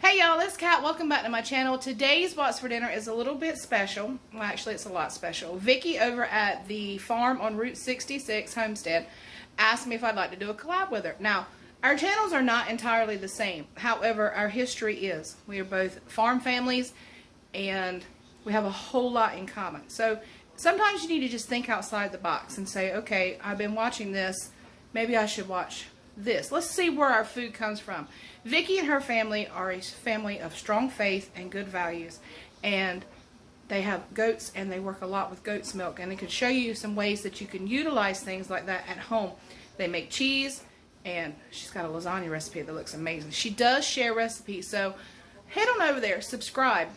Hey y'all, it's Kat. Welcome back to my channel. Today's What's for Dinner is a little bit special. Well, actually, it's a lot special. Vicky over at the farm on Route 66 Homestead asked me if I'd like to do a collab with her. Now, our channels are not entirely the same. However, our history is. We are both farm families and we have a whole lot in common. So sometimes you need to just think outside the box and say, okay, I've been watching this. Maybe I should watch this. Let's see where our food comes from. Vicky and her family are a family of strong faith and good values, and they have goats and they work a lot with goat's milk, and it could show you some ways that you can utilize things like that at home. They make cheese, and she's got a lasagna recipe that looks amazing. She does share recipes, so head on over there, subscribe,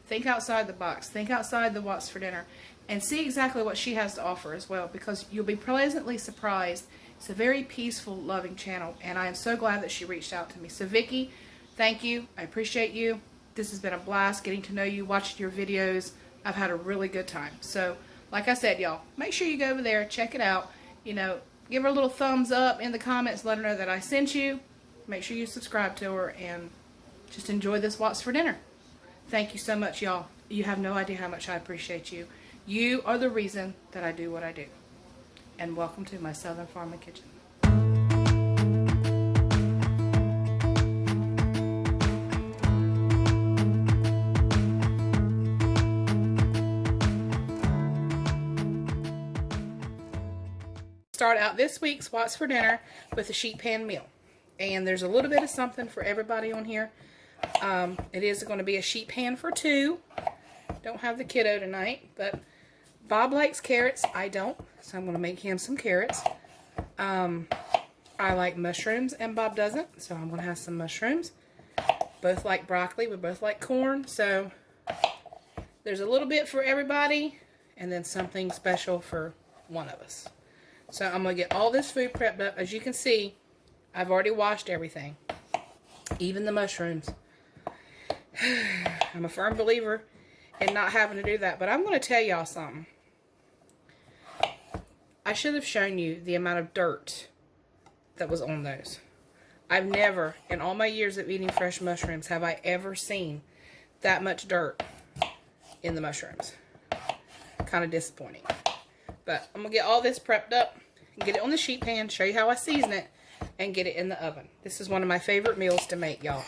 think outside the box, think outside the What's for Dinner, and see exactly what she has to offer as well, because you'll be pleasantly surprised. It's a very peaceful, loving channel, and I am so glad that she reached out to me. So Vicky, thank you. I appreciate you. This has been a blast getting to know you, watching your videos. I've had a really good time. So, like I said, y'all, make sure you go over there, check it out. You know, give her a little thumbs up in the comments, let her know that I sent you. Make sure you subscribe to her, and just enjoy this What's for Dinner. Thank you so much, y'all. You have no idea how much I appreciate you. You are the reason that I do what I do. And welcome to my Southern Farming Kitchen. Start out this week's What's for Dinner with a sheet pan meal. And there's a little bit of something for everybody on here. It is going to be a sheet pan for two. Don't have the kiddo tonight, but Bob likes carrots. I don't, so I'm going to make him some carrots. I like mushrooms, and Bob doesn't, so I'm going to have some mushrooms. Both like broccoli. We both like corn, so there's a little bit for everybody, and then something special for one of us. So I'm going to get all this food prepped up. As you can see, I've already washed everything, even the mushrooms. I'm a firm believer in not having to do that, but I'm going to tell y'all something. I should have shown you the amount of dirt that was on those. I've never, in all my years of eating fresh mushrooms, have I ever seen that much dirt in the mushrooms. Kind of disappointing. But I'm going to get all this prepped up, and get it on the sheet pan, show you how I season it, and get it in the oven. This is one of my favorite meals to make, y'all.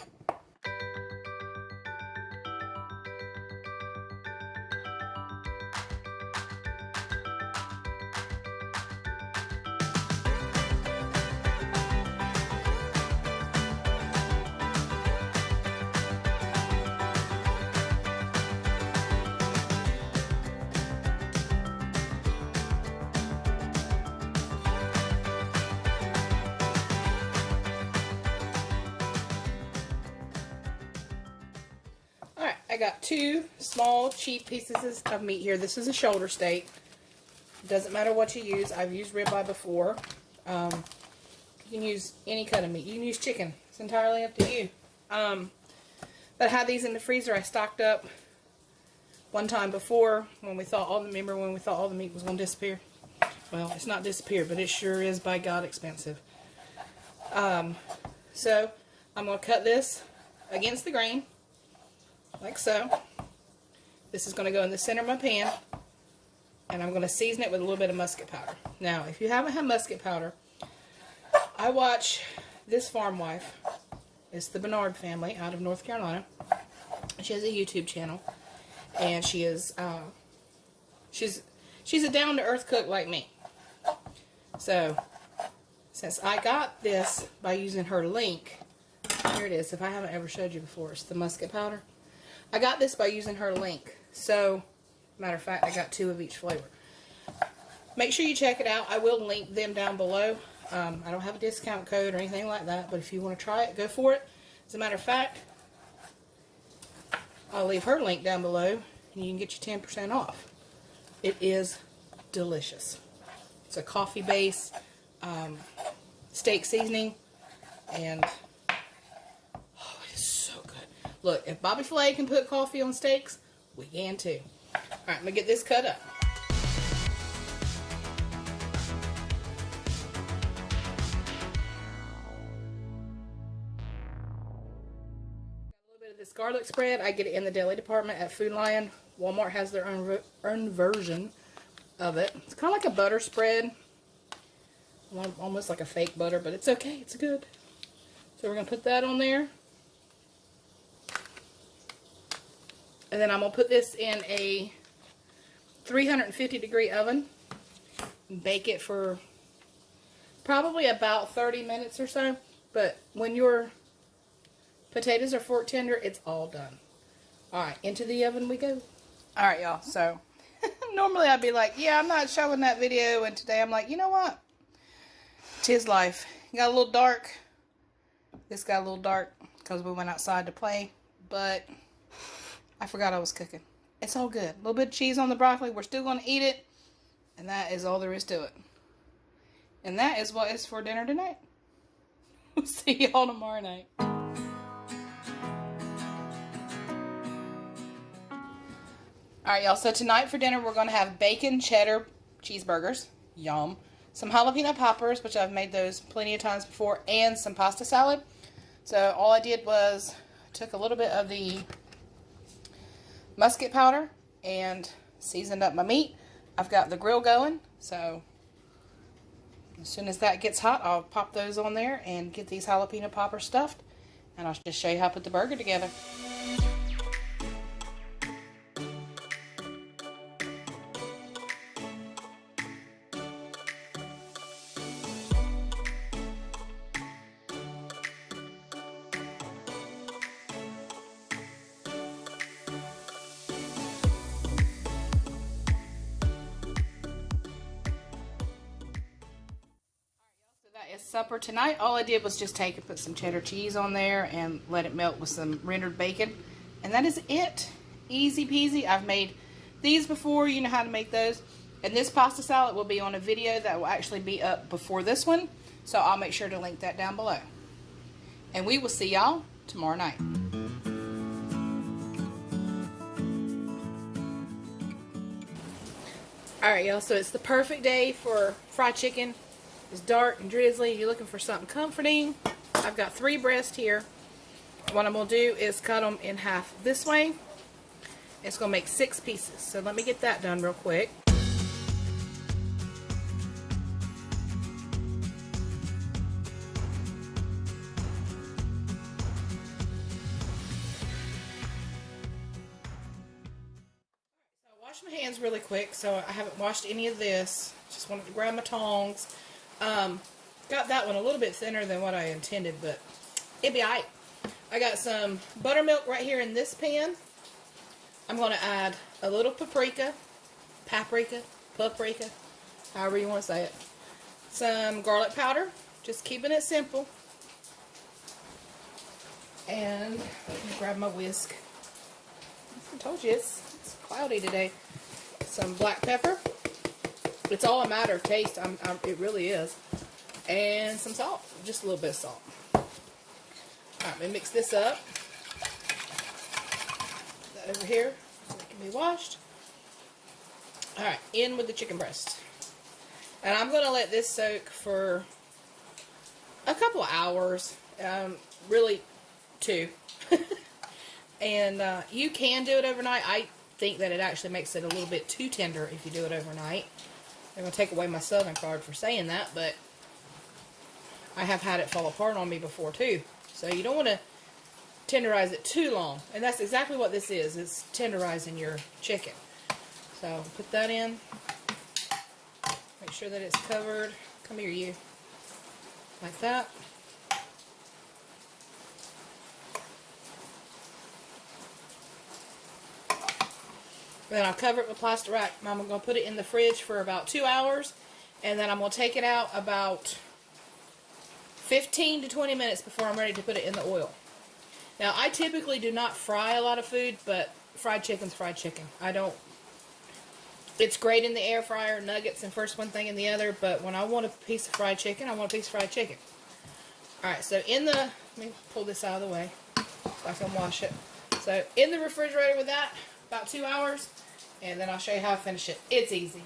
I got two small, cheap pieces of meat here. This is a shoulder steak. Doesn't matter what you use. I've used ribeye before. You can use any kind of meat. You can use chicken. It's entirely up to you. But I had these in the freezer. I stocked up one time before when we thought all the meat was going to disappear. Well, it's not disappeared, but it sure is, by God, expensive. So I'm going to cut this against the grain. Like so. This is going to go in the center of my pan, and I'm going to season it with a little bit of musket powder. Now, if you haven't had musket powder, I watch this farm wife. It's the Bernard family out of North Carolina. She has a YouTube channel, and she is she's a down-to-earth cook like me. So, since I got this by using her link, here it is. If I haven't ever showed you before, it's the musket powder. I got this by using her link. So, matter of fact, I got two of each flavor. Make sure you check it out. I will link them down below. I don't have a discount code or anything like that, but if you want to try it, go for it. As a matter of fact, I'll leave her link down below, and you can get you 10% off. It is delicious. It's a coffee base, steak seasoning, and look, if Bobby Flay can put coffee on steaks, we can too. Alright, I'm going to get this cut up. This garlic spread, I get it in the deli department at Food Lion. Walmart has their own version of it. It's kind of like a butter spread. Almost like a fake butter, but it's okay. It's good. So we're going to put that on there. And then I'm going to put this in a 350-degree oven. Bake it for probably about 30 minutes or so. But when your potatoes are fork tender, it's all done. Alright, into the oven we go. Alright, y'all. So, normally I'd be like, yeah, I'm not showing that video. And today I'm like, you know what? It's his life. It got a little dark. This got a little dark because we went outside to play. But I forgot I was cooking. It's all good. A little bit of cheese on the broccoli. We're still going to eat it. And that is all there is to it. And that is what is for dinner tonight. We'll see y'all tomorrow night. Alright, y'all. So tonight for dinner, we're going to have bacon cheddar cheeseburgers. Yum. Some jalapeno poppers, which I've made those plenty of times before. And some pasta salad. So all I did was took a little bit of the musket powder and seasoned up my meat. I've got the grill going, so as soon as that gets hot, I'll pop those on there and get these jalapeno poppers stuffed, and I'll just show you how to put the burger together. Is supper tonight. All I did was just take and put some cheddar cheese on there and let it melt with some rendered bacon, and that is it. Easy peasy. I've made these before. You know how to make those. And this pasta salad will be on a video that will actually be up before this one, so I'll make sure to link that down below. And we will see y'all tomorrow night. Alright, y'all, so it's the perfect day for fried chicken. It's dark and drizzly. You're looking for something comforting. I've got 3 breasts here. What I'm going to do is cut them in half this way. It's going to make 6 pieces. So let me get that done real quick. So I washed my hands really quick, so I haven't washed any of this. Just wanted to grab my tongs. Got that one a little bit thinner than what I intended, but it'll be alright. I got some buttermilk right here in this pan. I'm going to add a little paprika, however you want to say it. Some garlic powder, just keeping it simple. And let me grab my whisk. I told you it's cloudy today. Some black pepper. It's all a matter of taste. It really is. And some salt. Just a little bit of salt. Alright, let me mix this up. Put that over here so it can be washed. Alright, in with the chicken breast. And I'm going to let this soak for a couple of hours. Really, 2. And you can do it overnight. I think that it actually makes it a little bit too tender if you do it overnight. They're going to take away my Southern card for saying that, but I have had it fall apart on me before too. So you don't want to tenderize it too long. And that's exactly what this is. It's tenderizing your chicken. So put that in. Make sure that it's covered. Come here, you. Like that. Then I'll cover it with plastic wrap. I'm going to put it in the fridge for about 2 hours. And then I'm going to take it out about 15 to 20 minutes before I'm ready to put it in the oil. Now, I typically do not fry a lot of food, but fried chicken's fried chicken. It's great in the air fryer, nuggets and first one thing in the other, but when I want a piece of fried chicken, I want a piece of fried chicken. Alright, so let me pull this out of the way so I can wash it. So, in the refrigerator with that, about 2 hours, and then I'll show you how I finish it. It's easy.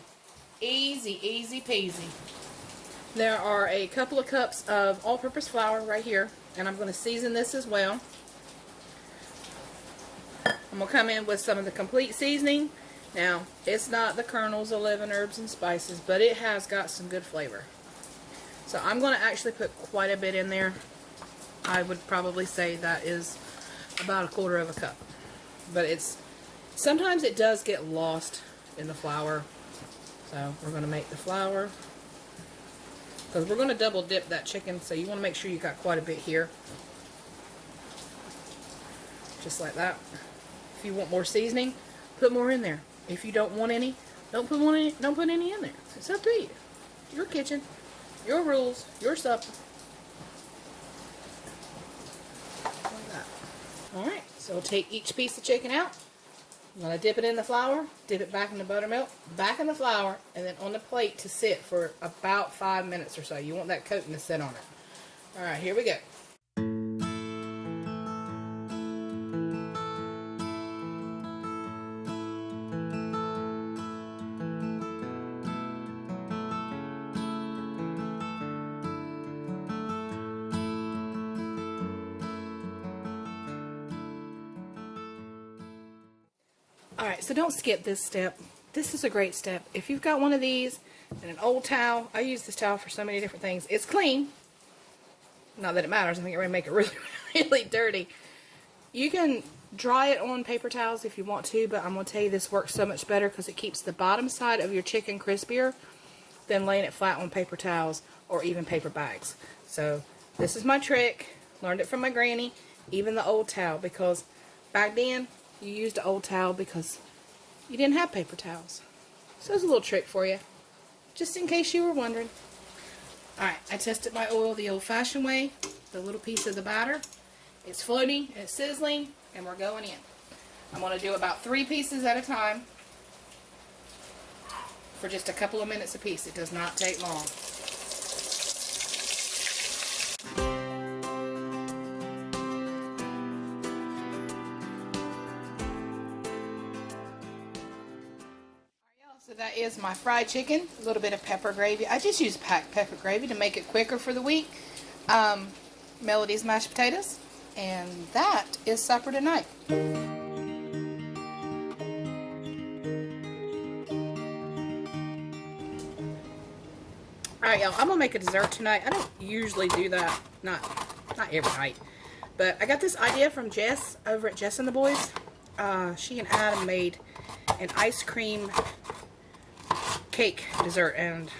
Easy, easy peasy. There are a couple of cups of all-purpose flour right here, and I'm going to season this as well. I'm going to come in with some of the complete seasoning. Now, it's not the Colonel's 11 herbs and spices, but it has got some good flavor. So I'm going to actually put quite a bit in there. I would probably say that is about 1/4 cup. But sometimes it does get lost in the flour. So we're going to make the flour, because we're going to double dip that chicken, so you want to make sure you got quite a bit here. Just like that. If you want more seasoning, put more in there. If you don't want any, don't put any in there. It's up to you. Your kitchen, your rules, your supper. Like that. Alright, so we'll take each piece of chicken out. I'm going to dip it in the flour, dip it back in the buttermilk, back in the flour, and then on the plate to sit for about 5 minutes or so. You want that coating to sit on it. Alright, here we go. Alright, so don't skip this step. This is a great step. If you've got one of these and an old towel, I use this towel for so many different things. It's clean. Not that it matters. I think it would make it really, really dirty. You can dry it on paper towels if you want to, but I'm going to tell you this works so much better because it keeps the bottom side of your chicken crispier than laying it flat on paper towels or even paper bags. So this is my trick. Learned it from my granny, even the old towel, because back then you used an old towel because you didn't have paper towels. So it's a little trick for you, just in case you were wondering. Alright, I tested my oil the old-fashioned way. The little piece of the batter. It's floating, it's sizzling, and we're going in. I'm going to do about 3 pieces at a time for just a couple of minutes a piece. It does not take long. So that is my fried chicken, a little bit of pepper gravy. I just use packed pepper gravy to make it quicker for the week. Melody's mashed potatoes, and that is supper tonight. Alright, y'all, I'm gonna make a dessert tonight. I don't usually do that, not every night, but I got this idea from Jess over at Jess and the Boys. She and Adam made an ice cream cake dessert, and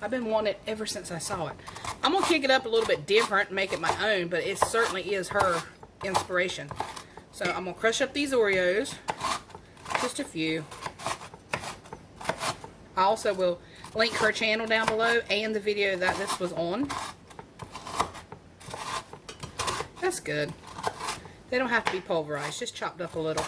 I've been wanting it ever since I saw it. I'm gonna kick it up a little bit different and make it my own, but it certainly is her inspiration. So I'm gonna crush up these Oreos, just a few. I also will link her channel down below and the video that this was on. That's good. They don't have to be pulverized, just chopped up a little.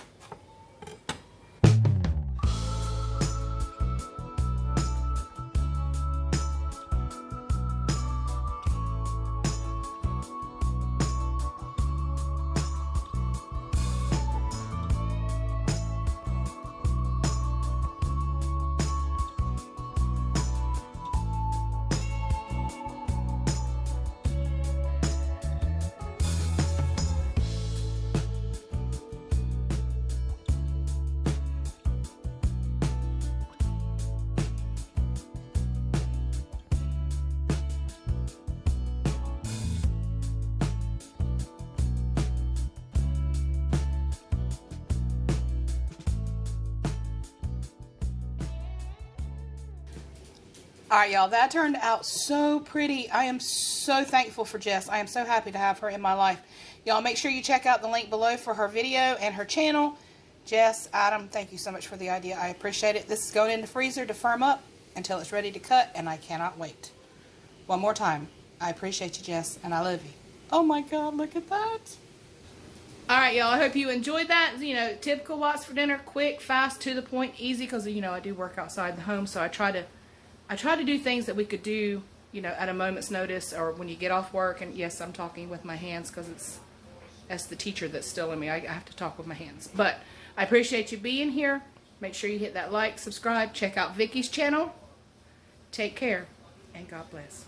Alright, y'all, that turned out so pretty. I am so thankful for Jess. I am so happy to have her in my life. Y'all, make sure you check out the link below for her video and her channel. Jess, Adam, thank you so much for the idea. I appreciate it. This is going in the freezer to firm up until it's ready to cut, and I cannot wait. One more time, I appreciate you, Jess, and I love you. Oh my God, look at that. Alright, y'all, I hope you enjoyed that. You know, typical what's for dinner, quick, fast, to the point, easy, because, you know, I do work outside the home, so I try to do things that we could do, you know, at a moment's notice or when you get off work. And yes, I'm talking with my hands because that's the teacher that's still in me. I have to talk with my hands. But I appreciate you being here. Make sure you hit that like, subscribe, check out Vicky's channel. Take care, and God bless.